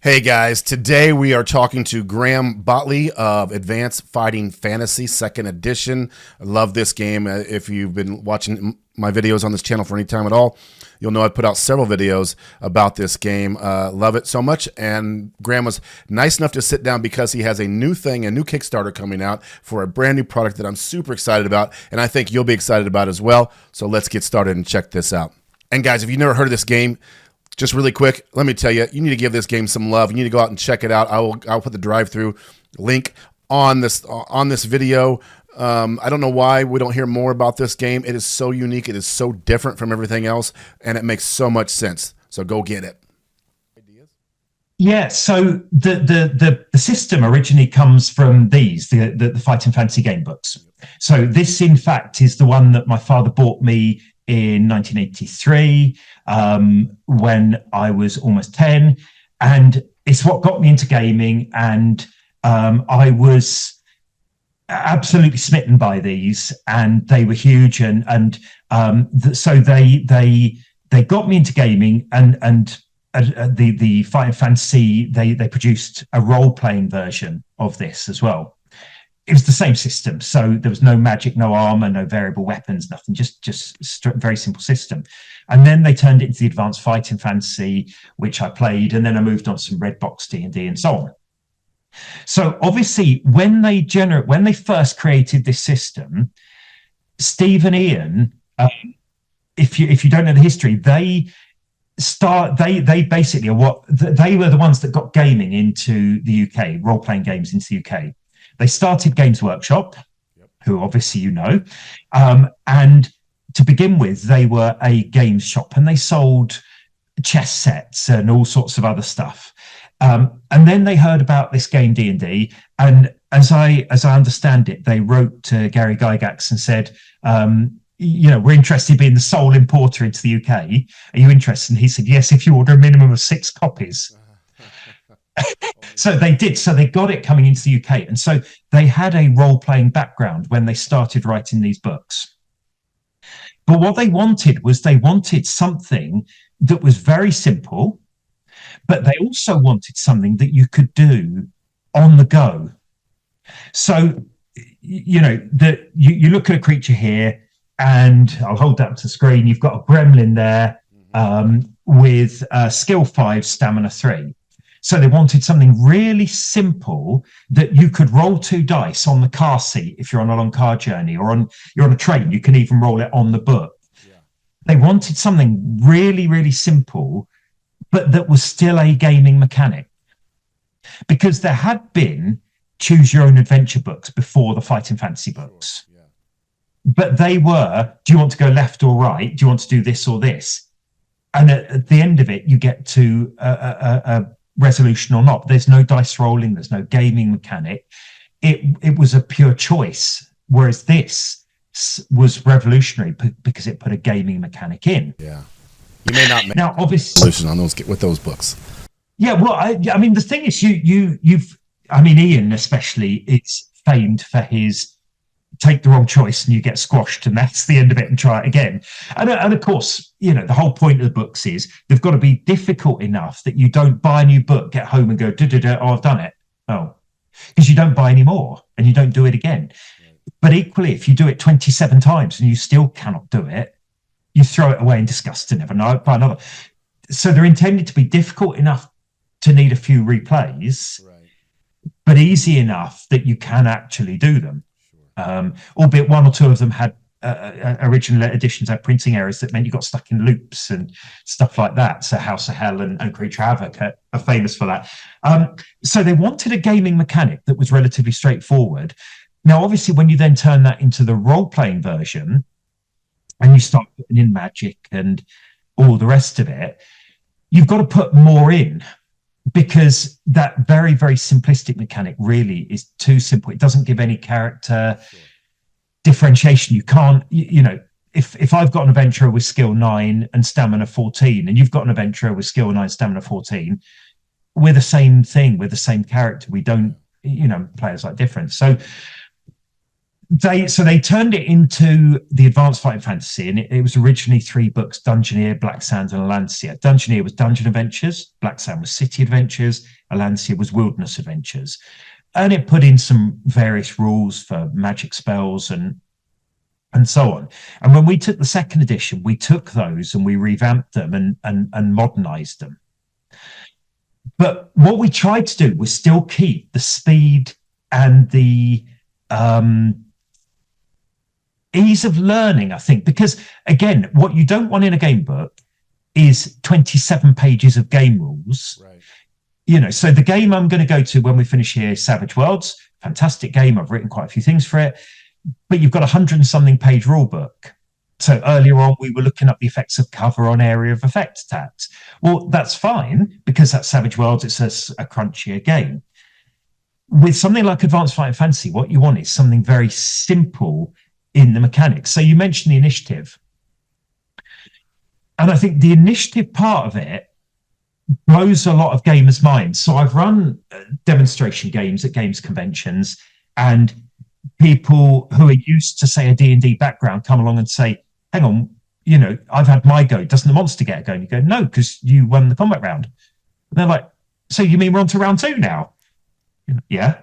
Hey guys, today we are talking to Graham Bottley of Advanced Fighting Fantasy 2nd Edition. I love this game. If you've been watching my videos on this channel for any time at all, you'll know I've put out several videos about this game. Love it so much. And Graham was nice enough to sit down because he has a new thing, a new Kickstarter coming out for a brand new product that I'm super excited about, and I think you'll be excited about as well. So let's get started and check this out. And guys, if you've never heard of this game, just really quick, let me tell you, you need to give this game some love. You need to go out and check it out. I'll put the drive-through link on this video. I don't know why we don't hear more about this game. It is so unique. It is so different from everything else, and it makes so much sense. So go get it. Yeah, so the system originally comes from the Fighting Fantasy game books. So this, in fact, is the one that my father bought me in 1983 when I was almost 10, and it's what got me into gaming, and I was absolutely smitten by these, and they were huge, so they got me into gaming, and the Fighting Fantasy, they produced a role-playing version of this as well. It was the same system, so there was no magic, no armor, no variable weapons, nothing, just very simple system. And then they turned it into the Advanced Fighting Fantasy, which I played, and then I moved on to some red box D&D and so on. So obviously, when they first created this system, Steve and Ian, if you don't know the history, they basically they were the ones that got gaming into the UK, role-playing games into the UK. They started Games Workshop, who obviously you know, and to begin with, they were a games shop, and they sold chess sets and all sorts of other stuff. And then they heard about this game D&D, and as I understand it, they wrote to Gary Gygax and said, we're interested in being the sole importer into the UK. Are you interested? And he said, yes, if you order a minimum of 6 copies. So they did. So they got it coming into the UK. And so they had a role-playing background when they started writing these books. But what they wanted was something that was very simple, but they also wanted something that you could do on the go. So, you look at a creature here, and I'll hold that up to the screen. You've got a gremlin there with skill 5, stamina 3. So they wanted something really simple that you could roll 2 dice on the car seat if you're on a long car journey, or you're on a train. You can even roll it on the book. Yeah. They wanted something really, really simple, but that was still a gaming mechanic. Because there had been choose your own adventure books before the Fighting Fantasy books. Sure. Yeah. But they were, do you want to go left or right? Do you want to do this or this? And at the end of it, you get to a resolution or not. There's no dice rolling, there's no gaming mechanic. It was a pure choice, whereas this was revolutionary because it put a gaming mechanic in. Yeah, you may not make now obviously solution on those with those books. Yeah, well, I mean, the thing is, Ian especially, it's famed for his take the wrong choice and you get squashed, and that's the end of it, and try it again. And of course, the whole point of the books is they've got to be difficult enough that you don't buy a new book, get home and go, oh, I've done it. Oh, because you don't buy any more and you don't do it again. But equally, if you do it 27 times and you still cannot do it, you throw it away in disgust and never buy another. So they're intended to be difficult enough to need a few replays, right, but easy enough that you can actually do them. Albeit 1 or 2 of them had original editions had printing errors that meant you got stuck in loops and stuff like that. So House of Hell and Creature Havoc are famous for that. So they wanted a gaming mechanic that was relatively straightforward. Now, obviously, when you then turn that into the role-playing version and you start putting in magic and all the rest of it, you've got to put more in, because that very, very simplistic mechanic really is too simple. It doesn't give any character differentiation. You can't, if I've got an adventurer with skill 9 and stamina 14, and you've got an adventurer with skill 9, stamina 14, we're the same thing. We're the same character. We don't, players like different. So They turned it into the Advanced Fighting Fantasy, and it was originally 3 books: Dungeoneer, Black Sand, and Alancia. Dungeoneer was Dungeon Adventures, Black Sand was City Adventures, Alancia was Wilderness Adventures, and it put in some various rules for magic spells and so on. And when we took the second edition, we took those and we revamped them and modernized them. But what we tried to do was still keep the speed and the ease of learning, I think, because again, what you don't want in a game book is 27 pages of game rules. Right. You know, so the game I'm going to go to when we finish here, Savage Worlds, fantastic game. I've written quite a few things for it, but you've got 100 and something page rule book. So earlier on, we were looking up the effects of cover on area of effect attacks. Well, that's fine because that's Savage Worlds. It's a crunchier game. With something like Advanced Fighting Fantasy, what you want is something very simple in the mechanics. So you mentioned the initiative. And I think the initiative part of it blows a lot of gamers' minds. So I've run demonstration games at games conventions, and people who are used to, say, a D&D background come along and say, hang on, you know, I've had my go. Doesn't the monster get a go? And you go, no, because you won the combat round. And they're like, so you mean we're on to round 2 now? Yeah,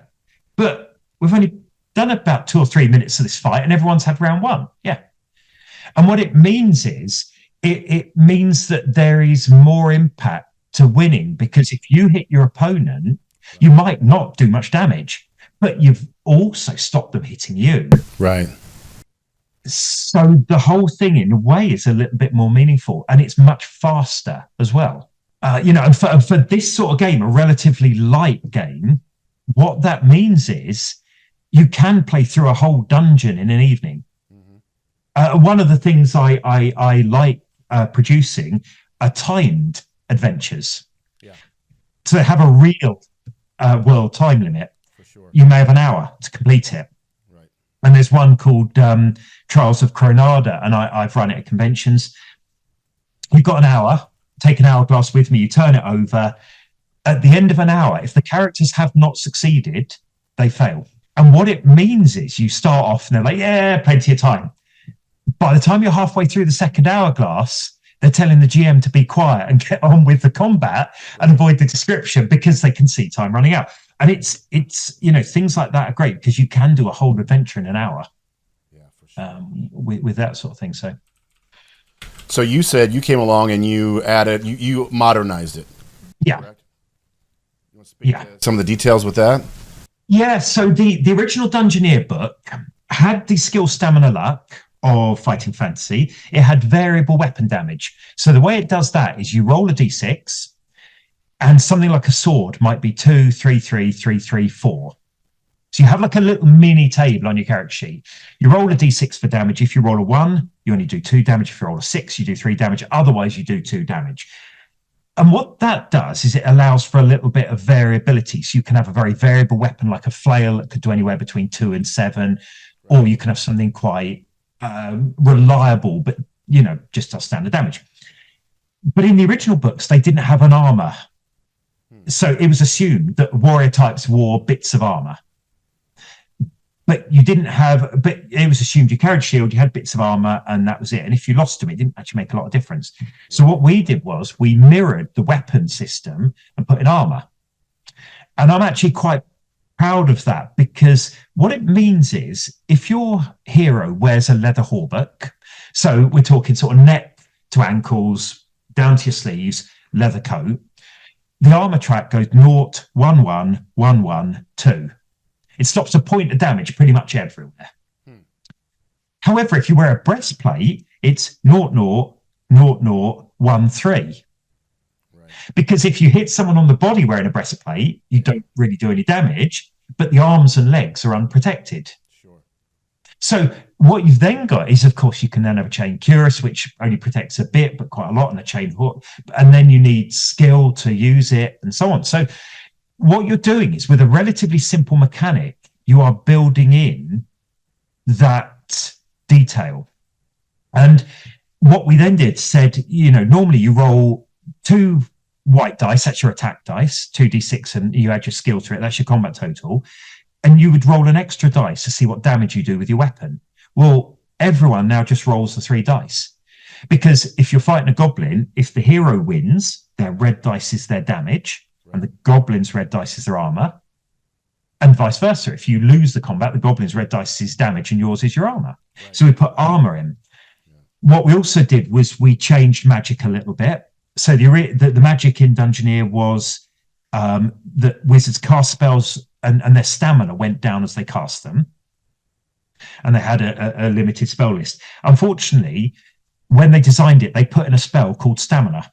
but we've only done about 2 or 3 minutes of this fight and everyone's had round 1. Yeah. And what it means is it means that there is more impact to winning, because if you hit your opponent, you might not do much damage, but you've also stopped them hitting you. Right. So the whole thing in a way is a little bit more meaningful, and it's much faster as well. You know, and for this sort of game, a relatively light game, what that means is you can play through a whole dungeon in an evening. Mm-hmm. One of the things I like producing are timed adventures. Yeah. To have a real world time limit. For sure. You may have an hour to complete it. Right. And there's one called Trials of Coronada, and I've run it at conventions. You've got an hour, take an hourglass with me, you turn it over. At the end of an hour, if the characters have not succeeded, they fail. And what it means is you start off and they're like, yeah, plenty of time. By the time you're halfway through the second hourglass, they're telling the GM to be quiet and get on with the combat and avoid the description because they can see time running out. And it's you know, things like that are great because you can do a whole adventure in an hour. Yeah, for sure. With that sort of thing. So you said you came along and you added, you modernized it. Yeah. Correct? You want to speak to some of the details with that? Yeah, so the original Dungeoneer book had the skill, stamina, luck of Fighting Fantasy. It had variable weapon damage. So the way it does that is you roll a d6, and something like a sword might be 2, 3, 3, 3, 3, 4. So you have like a little mini table on your character sheet. You roll a d6 for damage. If you roll a 1, you only do 2 damage. If you roll a 6, you do 3 damage. Otherwise, you do 2 damage. And what that does is it allows for a little bit of variability. So you can have a very variable weapon like a flail that could do anywhere between 2 and 7, or you can have something quite reliable, but, you know, just does standard damage. But in the original books, they didn't have an armor. So it was assumed that warrior types wore bits of armor. But it was assumed you carried a shield, you had bits of armor, and that was it. And if you lost them, it didn't actually make a lot of difference. So what we did was we mirrored the weapon system and put in armor. And I'm actually quite proud of that, because what it means is if your hero wears a leather hauberk, so we're talking sort of neck to ankles, down to your sleeves, leather coat, the armor track goes 0, 1, 1, 1, 1, 2. It stops a point of damage pretty much everywhere. However, if you wear a breastplate, it's 0, 0, 0, 0, 1, 3. Right. Because if you hit someone on the body wearing a breastplate, you don't really do any damage, but the arms and legs are unprotected. Sure. So what you've then got is, of course, you can then have a chain cuirass, which only protects a bit, but quite a lot, and a chain hook. And then you need skill to use it and so on. So what you're doing is, with a relatively simple mechanic, you are building in that detail. And what we then did said, you know, normally you roll 2 white dice, that's your attack dice, 2d6, and you add your skill to it, that's your combat total. and you would roll an extra dice to see what damage you do with your weapon. Well, everyone now just rolls the 3 dice, because if you're fighting a goblin, if the hero wins, their red dice is their damage, and the goblin's red dice is their armor, and vice versa. If you lose the combat, the goblin's red dice is damage and yours is your armor. Right. So we put armor in. What we also did was we changed magic a little bit. So the magic in Dungeoneer was that wizards cast spells and their stamina went down as they cast them. And they had a limited spell list. Unfortunately, when they designed it, they put in a spell called stamina,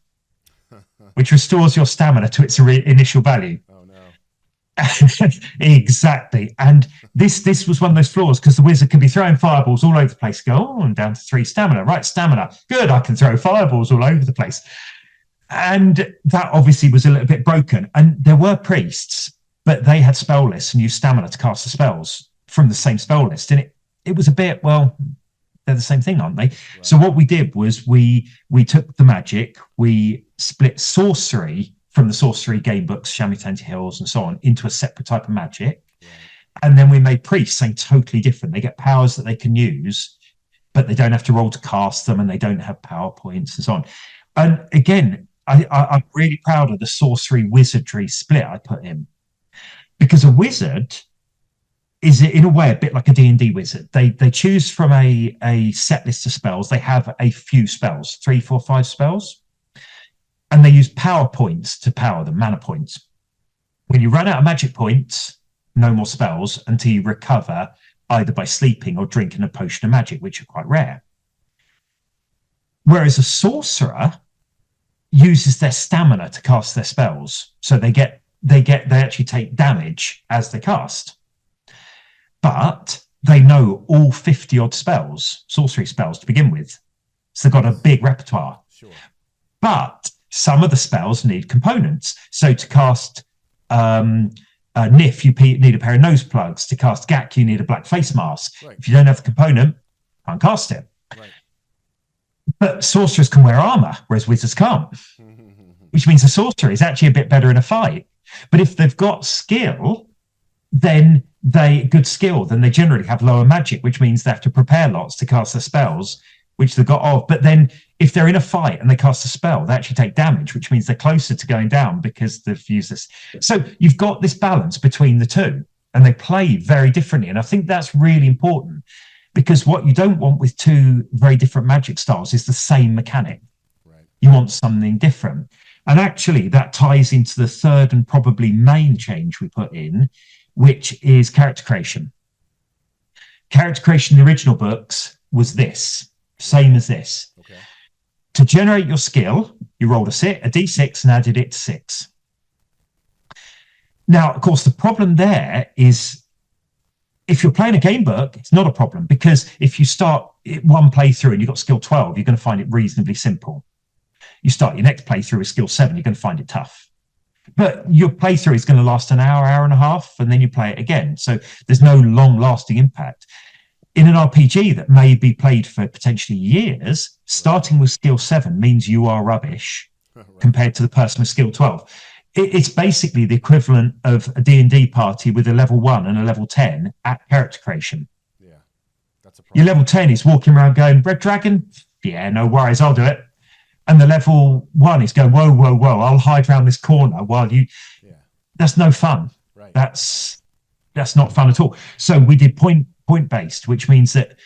which restores your stamina to its initial value. Oh, no. Exactly. And this was one of those flaws, because the wizard can be throwing fireballs all over the place. Go, oh, I'm down to 3 stamina. Right, stamina. Good, I can throw fireballs all over the place. And that obviously was a little bit broken. And there were priests, but they had spell lists and used stamina to cast the spells from the same spell list. And it was a bit, well, they're the same thing, aren't they? Right. So what we did was we took the magic, we split sorcery from the sorcery game books, Chamois Hills and so on, into a separate type of magic. Right. And then we made priests something totally different. They get powers that they can use, but they don't have to roll to cast them, and they don't have power points and so on. And again, I'm really proud of the sorcery wizardry split I put in, because a wizard is, in a way, a bit like a D&D wizard. They choose from a set list of spells. They have a few spells, 3, 4, 5 spells, and they use power points to power them, mana points. When you run out of magic points, no more spells until you recover, either by sleeping or drinking a potion of magic, which are quite rare. Whereas a sorcerer uses their stamina to cast their spells, so they actually take damage as they cast, but they know all 50 odd spells, sorcery spells, to begin with, so they've got a big repertoire. Sure. But some of the spells need components. So to cast Nif, you need a pair of nose plugs. To cast Gak, you need a black face mask. Right. If you don't have the component, you can't cast it. Right. But sorcerers can wear armor, whereas wizards can't, which means a sorcerer is actually a bit better in a fight. But if they've got skill, then they generally have lower magic, which means they have to prepare lots to cast their spells, which they've got off. But then if they're in a fight and they cast a spell, they actually take damage, which means they're closer to going down because they've used this. So you've got this balance between the two, and they play very differently. And I think that's really important, because what you don't want with 2 very different magic styles is the same mechanic. Right. You want something different. And actually, that ties into the third and probably main change we put in, which is character creation. Character creation in the original books was this, same as this. Okay. To generate your skill, you rolled a d6 and added it to 6. Now, of course, the problem there is, if you're playing a game book, it's not a problem, because if you start one playthrough and you've got skill 12, you're going to find it reasonably simple. You start your next playthrough with skill 7, you're going to find it tough. But your playthrough is going to last an hour, hour and a half, and then you play it again. So there's no long-lasting impact. In an RPG that may be played for potentially years, starting with skill 7 means you are rubbish compared to the person with skill 12. It's basically the equivalent of a D&D party with a level 1 and a level 10 at character creation. Yeah, that's a problem. Your level 10 is walking around going, Red Dragon? Yeah, no worries, I'll do it. And the level 1 is going, whoa, whoa, whoa, I'll hide around this corner while you... Yeah. That's no fun. Right. That's not fun at all. So we did point-based, which means that,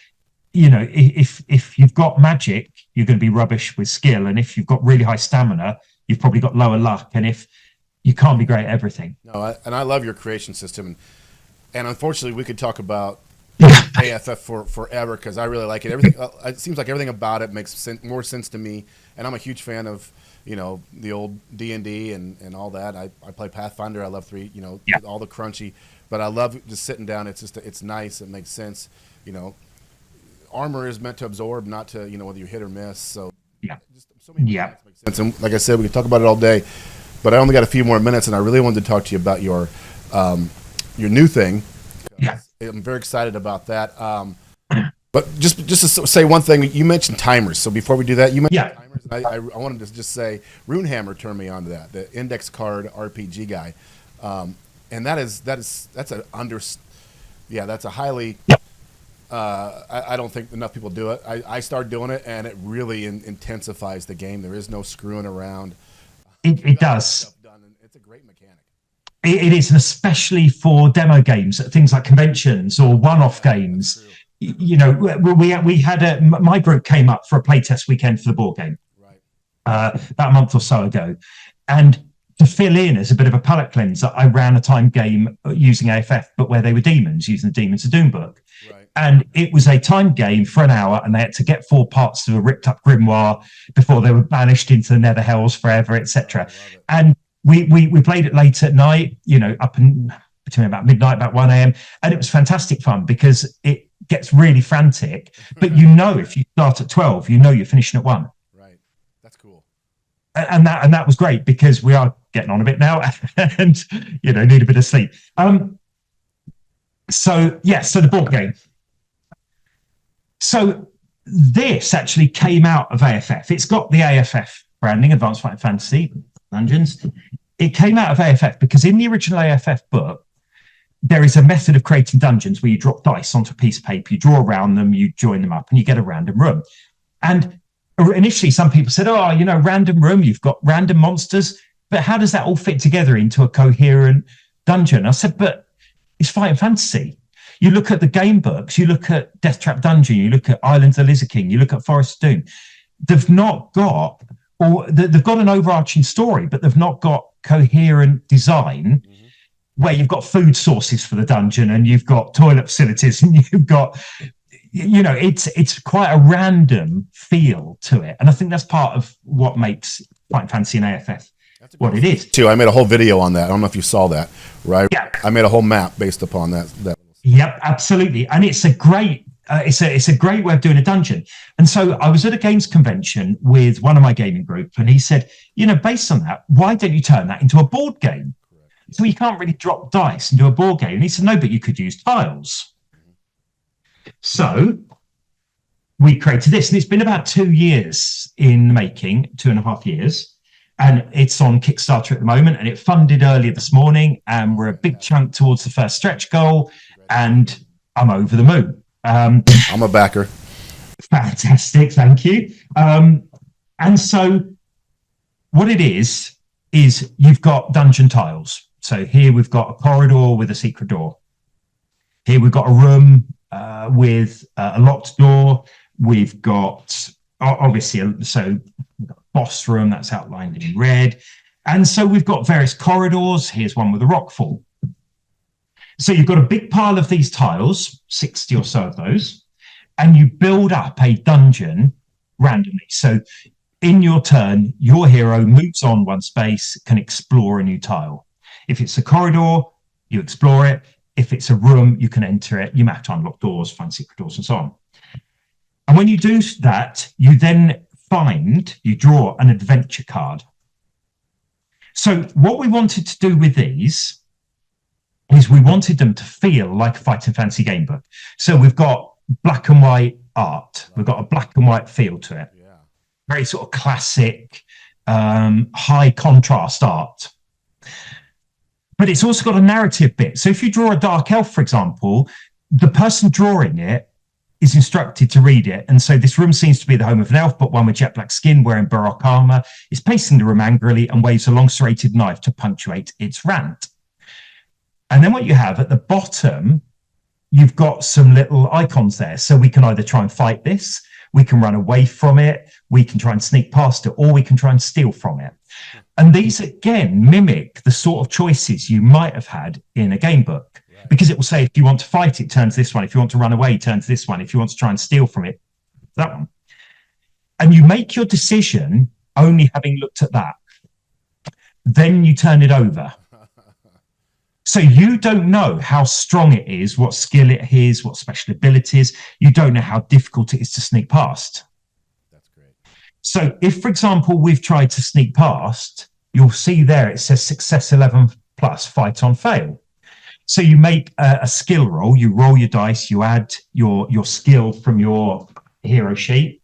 you know, if you've got magic, you're going to be rubbish with skill. And if you've got really high stamina, you've probably got lower luck. And if you can't be great at everything. No, I love your creation system. And unfortunately, we could talk about AFF for forever, because I really like it. Everything it seems like everything about it makes more sense to me, and I'm a huge fan of, you know, the old D&D and all that. I play Pathfinder. I love 3, you know, all the crunchy, but I love just sitting down. It's nice. It makes sense. You know, armor is meant to absorb, not to, you know, whether you hit or miss. So just so many things make sense. And like I said, we could talk about it all day, but I only got a few more minutes, and I really wanted to talk to you about your new thing. Yeah. I'm very excited about that. But just to say one thing, you mentioned timers. So before we do that, you mentioned timers. And I wanted to just say Runehammer turned me on to that, the index card RPG guy. And that's Yeah, that's a highly. Yep. I don't think enough people do it. I started doing it, and it really intensifies the game. There is no screwing around. It does. Stuff done, and it's a great mechanic. It is, and especially for demo games, things like conventions or one-off games. You know, we had my group came up for a playtest weekend for the board game, right, about a month or so ago, and to fill in as a bit of a palate cleanser, I ran a time game using AFF, but where they were demons, using the Demons of Doom book. right. And it was a time game for an hour, and they had to get 4 parts of a ripped-up grimoire before they were banished into the nether hells forever, etc. And we played it late at night, you know, up and between about midnight, about 1 a.m. And it was fantastic fun because it gets really frantic. But you know, if you start at 12, you know you're finishing at 1. Right. That's cool. And that was great because we are getting on a bit now and, you know, need a bit of sleep. So the board game. So this actually came out of AFF. It's got the AFF branding, Advanced Fighting Fantasy Dungeons. It came out of AFF because in the original AFF book, there is a method of creating dungeons where you drop dice onto a piece of paper, you draw around them, you join them up, and you get a random room. And initially, some people said, oh, you know, random room, you've got random monsters, but how does that all fit together into a coherent dungeon? I said, but it's fighting fantasy. You look at the game books, you look at Death Trap Dungeon, you look at Islands of the Lizard King, you look at Forest of Doom. They've not got, or they've got an overarching story, but they've not got coherent design where you've got food sources for the dungeon and you've got toilet facilities and you've got, you know, it's quite a random feel to it. And I think that's part of what makes Fighting Fantasy and AFF what it is. Too, I made a whole video on that. I don't know if you saw that, right? Yeah. I made a whole map based upon that. Yep, absolutely. And it's a great it's a great way of doing a dungeon. And so I was at a games convention with one of my gaming group, and he said, you know, based on that, why don't you turn that into a board game? So you can't really drop dice and do a board game. And he said, no, but you could use tiles. So we created this, and it's been about 2 years in the making, 2.5 years. And it's on Kickstarter at the moment, and it funded earlier this morning, and we're a big chunk towards the first stretch goal, and I'm over the moon. I'm a backer. Fantastic, thank you. And so what it is you've got dungeon tiles. So here we've got a corridor with a secret door. Here we've got a room with a locked door. We've got, obviously, we've got a boss room that's outlined in red. And so we've got various corridors. Here's one with a rockfall. So you've got a big pile of these tiles, 60 or so of those, and you build up a dungeon randomly. So in your turn, your hero moves on one space, can explore a new tile. If it's a corridor, you explore it. If it's a room, you can enter it. You might have to unlock doors, find secret doors, and so on. And when you do that, you then you draw an adventure card. So what we wanted to do with these is we wanted them to feel like a Fighting Fantasy game book. So we've got black and white art. We've got a black and white feel to it. Yeah. Very sort of classic, high contrast art. But it's also got a narrative bit. So if you draw a dark elf, for example, the person drawing it is instructed to read it. And so this room seems to be the home of an elf, but one with jet black skin, wearing baroque armor, is pacing the room angrily and waves a long serrated knife to punctuate its rant. And then what you have at the bottom, you've got some little icons there. So we can either try and fight this, we can run away from it, we can try and sneak past it, or we can try and steal from it. And these, again, mimic the sort of choices you might have had in a game book, because it will say, if you want to fight it, turn to this one. If you want to run away, turn to this one. If you want to try and steal from it, that one. And you make your decision only having looked at that. Then you turn it over. So you don't know how strong it is, what skill it is, what special abilities. You don't know how difficult it is to sneak past. That's great. So if, for example, we've tried to sneak past, you'll see there it says success 11 plus, fight on fail. So you make a skill roll, you roll your dice, you add your skill from your hero sheet,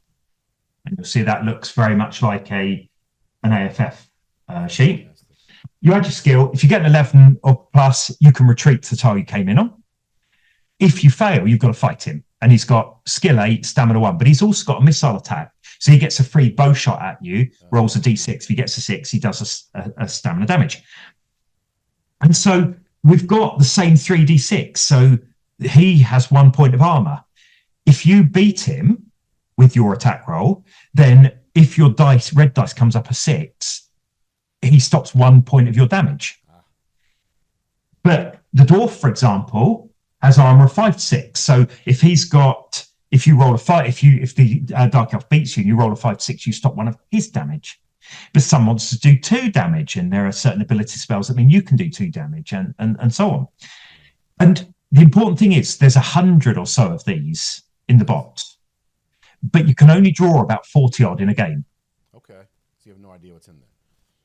and you'll see that looks very much like an AFF sheet. You add your skill. If you get an 11 or plus, you can retreat to the tile you came in on. If you fail, you've got to fight him. And he's got skill 8, stamina 1, but he's also got a missile attack. So he gets a free bow shot at you, rolls a d6. If he gets a 6, he does a stamina damage. And so we've got the same 3d6. So he has 1 point of armor. If you beat him with your attack roll, then if your red dice comes up a 6, he stops 1 point of your damage. But the dwarf, for example, has armor of 5 to 6. So if you roll a 5, if the dark elf beats you and you roll a 5 to 6, you stop 1 of his damage. But some monsters do 2 damage, and there are certain ability spells that mean you can do 2 damage, and so on. And the important thing is there's 100 or so of these in the box, but you can only draw about 40 odd in a game. Okay, so you have no idea what's in there.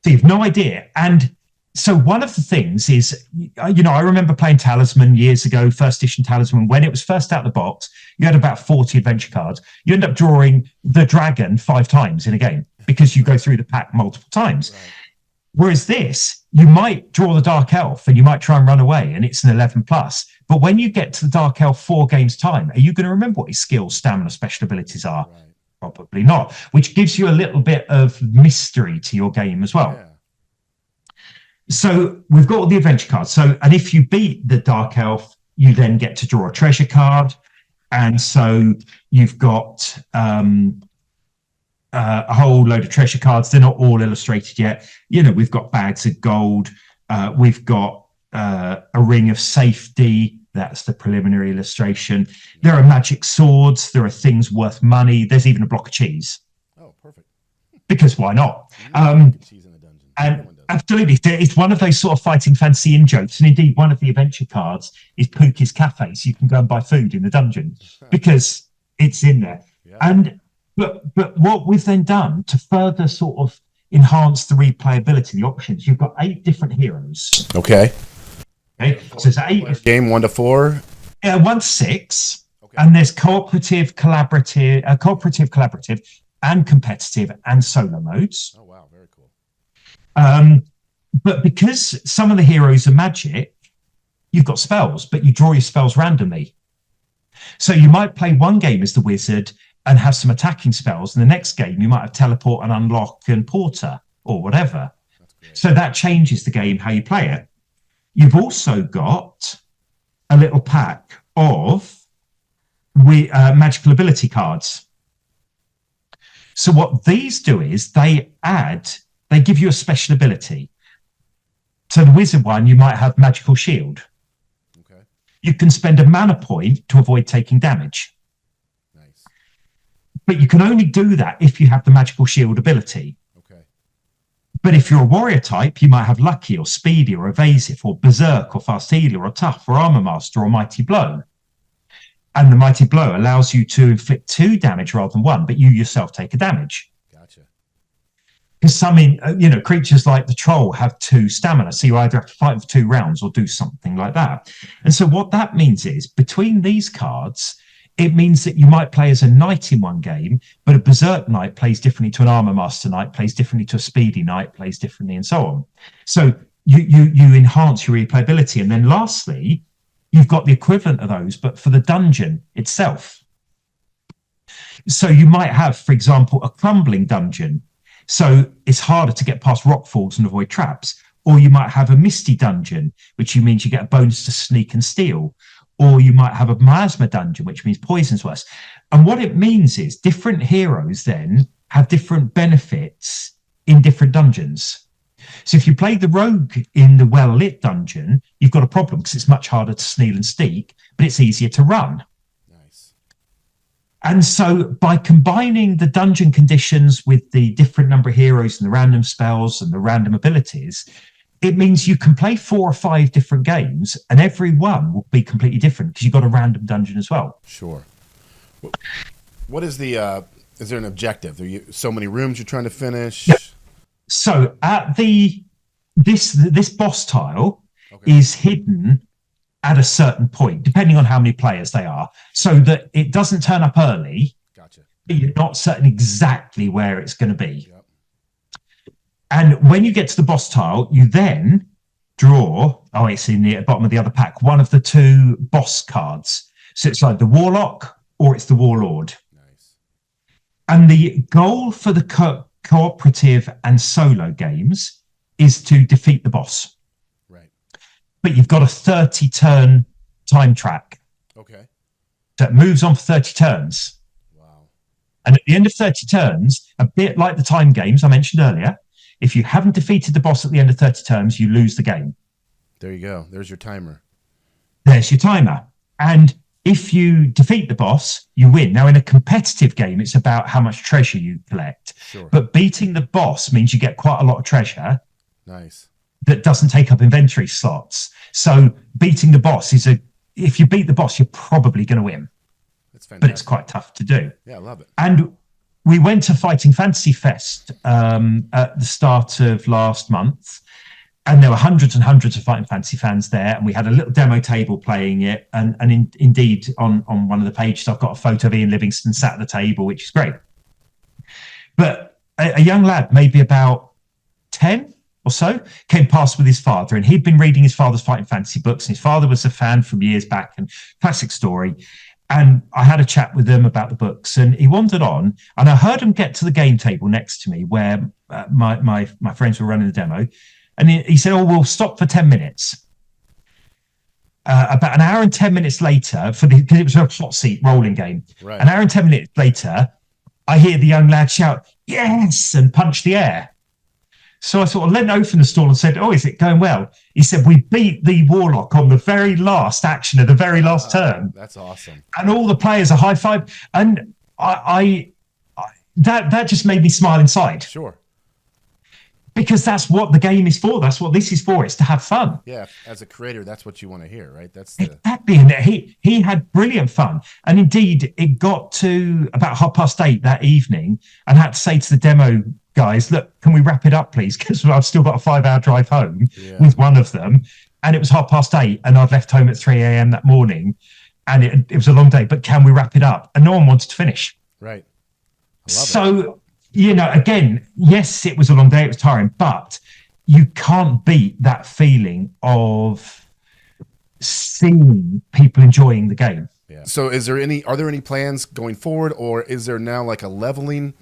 So you have no idea. And so one of the things is, I remember playing Talisman years ago, first edition Talisman. When it was first out of the box, you had about 40 adventure cards. You end up drawing the dragon 5 times in a game because you go through the pack multiple times. Right. Whereas this, you might draw the Dark Elf and you might try and run away and it's an 11 plus. But when you get to the Dark Elf 4 games time, are you going to remember what his skills, stamina, special abilities are? Right. Probably not, which gives you a little bit of mystery to your game as well. Yeah. So we've got all the adventure cards. And if you beat the Dark Elf, you then get to draw a treasure card. And so you've got a whole load of treasure cards. They're not all illustrated yet. We've got bags of gold. We've got a ring of safety. That's the preliminary illustration. There are magic swords. There are things worth money. There's even a block of cheese. Oh, perfect. Because why not? Cheese in the dungeon. And absolutely, it's one of those sort of fighting fancy in-jokes. And indeed, one of the adventure cards is Pookie's Cafe, so you can go and buy food in the dungeon because it's in there. Yeah. But what we've then done to further sort of enhance the replayability, the options, you've got 8 different heroes. Okay. So it's 8. Game 1 to 4? 1 to 6. Okay. And there's cooperative, collaborative, and competitive and solo modes. Oh, wow. Very cool. But because some of the heroes are magic, you've got spells, but you draw your spells randomly. So you might play one game as the wizard and have some attacking spells, and the next game you might have teleport and unlock and porter or whatever. So that changes the game, how you play it. You've also got a little pack of magical ability cards. So what these do is they give you a special ability. So the wizard one, you might have magical shield. Okay. You can spend a mana point to avoid taking damage. Nice. But you can only do that if you have the magical shield ability. Okay. But if you're a warrior type, you might have lucky or speedy or evasive or berserk or fast healer or tough or armor master or mighty blow. And the mighty blow allows you to inflict 2 damage rather than 1, but you yourself take a damage. Gotcha. Because some, creatures like the troll have 2 stamina, so you either have to fight for 2 rounds or do something like that. And so what that means is, between these cards, it means that you might play as a knight in one game, but a berserk knight plays differently to an armor master knight, plays differently to a speedy knight, plays differently, and so on. So you enhance your replayability. And then lastly, you've got the equivalent of those, but for the dungeon itself. So you might have, for example, a crumbling dungeon. So it's harder to get past rock falls and avoid traps. Or you might have a misty dungeon, which means you get a bonus to sneak and steal. Or you might have a miasma dungeon, which means poison's worse. And what it means is different heroes then have different benefits in different dungeons. So if you play the rogue in the well-lit dungeon, you've got a problem because it's much harder to sneak and steal, but it's easier to run. Nice. And so by combining the dungeon conditions with the different number of heroes and the random spells and the random abilities, it means you can play 4 or 5 different games and every one will be completely different because you've got a random dungeon as well. Sure. What is is there an objective? Are you so many rooms you're trying to finish? Yep. So at this boss tile is hidden at a certain point, depending on how many players they are, so that it doesn't turn up early. Gotcha. But you're not certain exactly where it's going to be. Yep. And when you get to the boss tile, you then draw, it's in the bottom of the other pack, one of the 2 boss cards. So it's like the Warlock or it's the Warlord. Nice. And the goal for the cooperative and solo games is to defeat the boss. Right. But you've got a 30-turn time track. Okay. That moves on for 30 turns. Wow. And at the end of 30 turns, a bit like the time games I mentioned earlier, if you haven't defeated the boss at the end of 30 turns, you lose the game. There you go. There's your timer. There's your timer. And if you defeat the boss, you win. Now, in a competitive game, it's about how much treasure you collect. Sure. But beating the boss means you get quite a lot of treasure. Nice. That doesn't take up inventory slots. So beating the boss if you beat the boss, you're probably going to win. That's fantastic. But it's quite tough to do. Yeah, I love it. And we went to Fighting Fantasy Fest at the start of last month, and there were hundreds and hundreds of Fighting Fantasy fans there, and we had a little demo table playing it, and indeed on one of the pages I've got a photo of Ian Livingston sat at the table, which is great. But a young lad, maybe about 10 or so, came past with his father, and he'd been reading his father's Fighting Fantasy books, and his father was a fan from years back, and classic story. And I had a chat with him about the books, and he wandered on, and I heard him get to the game table next to me where my friends were running the demo, and he said, we'll stop for 10 minutes. About an hour and 10 minutes later, because it was a hot seat rolling game, right. An hour and 10 minutes later, I hear the young lad shout, "Yes!" and punch the air. So I sort of leant over from the stall and said, "Is it going well?" He said, "We beat the Warlock on the very last action of the very last turn." That's awesome. And all the players are high-five. And that just made me smile inside. Sure. Because that's what the game is for. That's what this is for. It's to have fun. Yeah, as a creator, that's what you want to hear, right? Exactly. And he had brilliant fun. And indeed, it got to about 8:30 that evening, and I had to say to the demo guys, "Look, can we wrap it up, please? Because I've still got a 5-hour drive home with one of them." And it was 8:30, and I'd left home at 3 a.m. that morning, and it was a long day. But can we wrap it up? And no one wanted to finish. Right. So, again, yes, it was a long day. It was tiring, but you can't beat that feeling of seeing people enjoying the game. Yeah. So, are there any plans going forward, or is there now like a leveling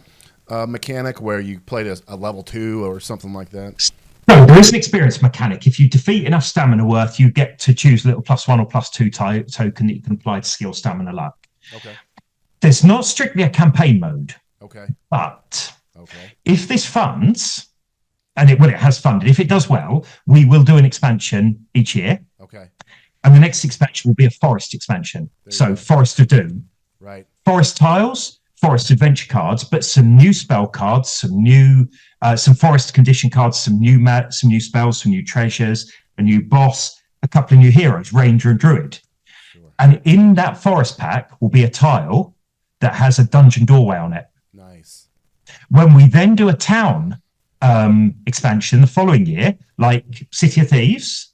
mechanic where you played a level 2 or something like that? No, there is an experience mechanic. If you defeat enough stamina worth, you get to choose a little +1 or +2 token that you can apply to skill, stamina, luck. Okay. There's not strictly a campaign mode. Okay. But if this funds, and it has funded, if it does well, we will do an expansion each year. Okay. And the next expansion will be a forest expansion. So Forest of Doom. Right. Forest tiles, forest adventure cards, but some new spell cards, some forest condition cards, some new spells, some new treasures, a new boss, a couple of new heroes, ranger and druid. Sure. And in that forest pack will be a tile that has a dungeon doorway on it. Nice. When we then do a town expansion the following year, like City of Thieves,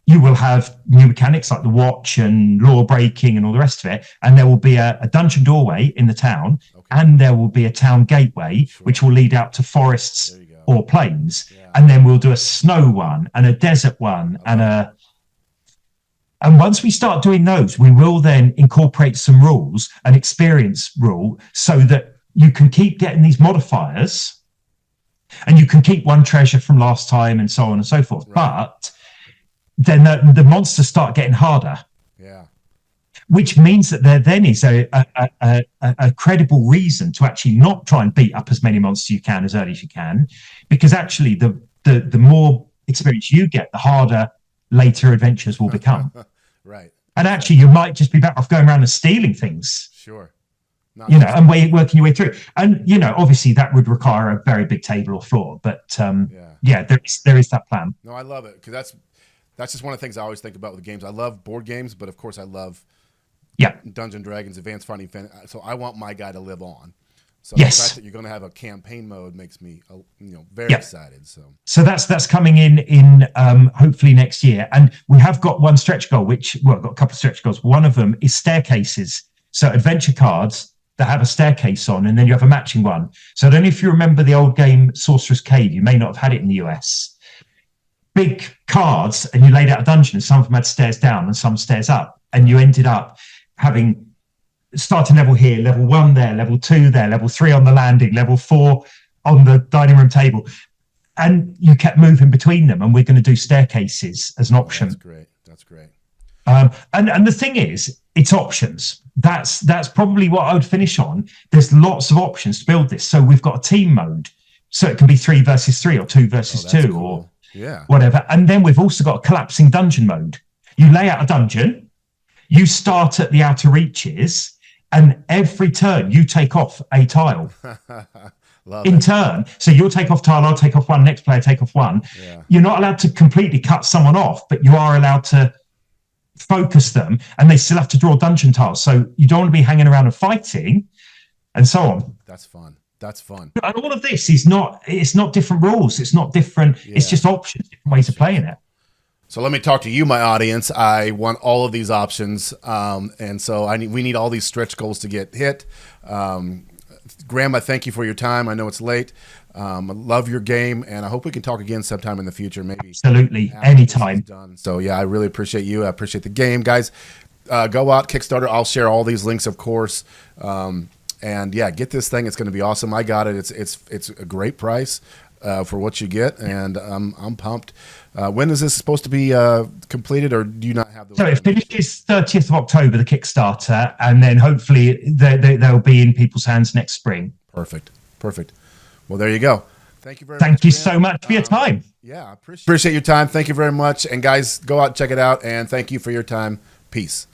you will have new mechanics like the watch and law breaking and all the rest of it. And there will be a dungeon doorway in the town, and there will be a town gateway, which will lead out to forests or plains. Yeah. And then we'll do a snow one and a desert one and once we start doing those, we will then incorporate some rules, an experience rule, so that you can keep getting these modifiers and you can keep one treasure from last time and so on and so forth. Right. But then the monsters start getting harder. Yeah. Which means that there then is a credible reason to actually not try and beat up as many monsters you can as early as you can, because actually the more experience you get, the harder later adventures will become. Right. And actually, you might just be better off going around and stealing things. Sure. And working your way through. And, obviously that would require a very big table or floor. But, there is that plan. No, I love it, because that's just one of the things I always think about with games. I love board games, but of course I love Dungeons & Dragons, Advanced Fighting Fantasy. So I want my guy to live on. So the fact that you're going to have a campaign mode makes me, very excited. So that's coming in hopefully next year, and we have got one stretch goal. I've got a couple of stretch goals. One of them is staircases. So adventure cards that have a staircase on, and then you have a matching one. So I don't know if you remember the old game Sorcerer's Cave. You may not have had it in the US. big cards and you laid out a dungeon, and some of them had stairs down and some stairs up, and you ended up having starting level here, level 1 there, level 2 there, level 3 on the landing, level 4 on the dining room table, and you kept moving between them. And we're going to do staircases as an option. That's great. And the thing is, it's options. That's probably what I would finish on. There's lots of options to build this. So we've got a team mode, so it can be 3 versus 3 or 2 versus 2 cool. or whatever. And then we've also got a collapsing dungeon mode. You lay out a dungeon, you start at the outer reaches, and every turn you take off a tile. In turn. So you'll take off tile, I'll take off one, next player take off one. Yeah. You're not allowed to completely cut someone off, but you are allowed to focus them, and they still have to draw dungeon tiles. So you don't want to be hanging around and fighting and so on. That's fun. And all of this is it's not different rules. It's not different. Yeah. It's just options, different ways of playing it. So let me talk to you, my audience. I want all of these options. And so we need all these stretch goals to get hit. Graham, I thank you for your time. I know it's late. I love your game, and I hope we can talk again sometime in the future. Maybe absolutely, anytime. So yeah, I really appreciate you. I appreciate the game, guys. Go out, Kickstarter. I'll share all these links, of course. And yeah, get this thing. It's going to be awesome. I got it. It's a great price for what you get, and I'm pumped. When is this supposed to be completed, or do you not have the? So it finishes 30th of October, the Kickstarter, and then hopefully they'll be in people's hands next spring. Perfect. Well, there you go. Thank you very much. Thank you so much for your time. Yeah, I appreciate your time. Thank you very much. And guys, go out and check it out. And thank you for your time. Peace.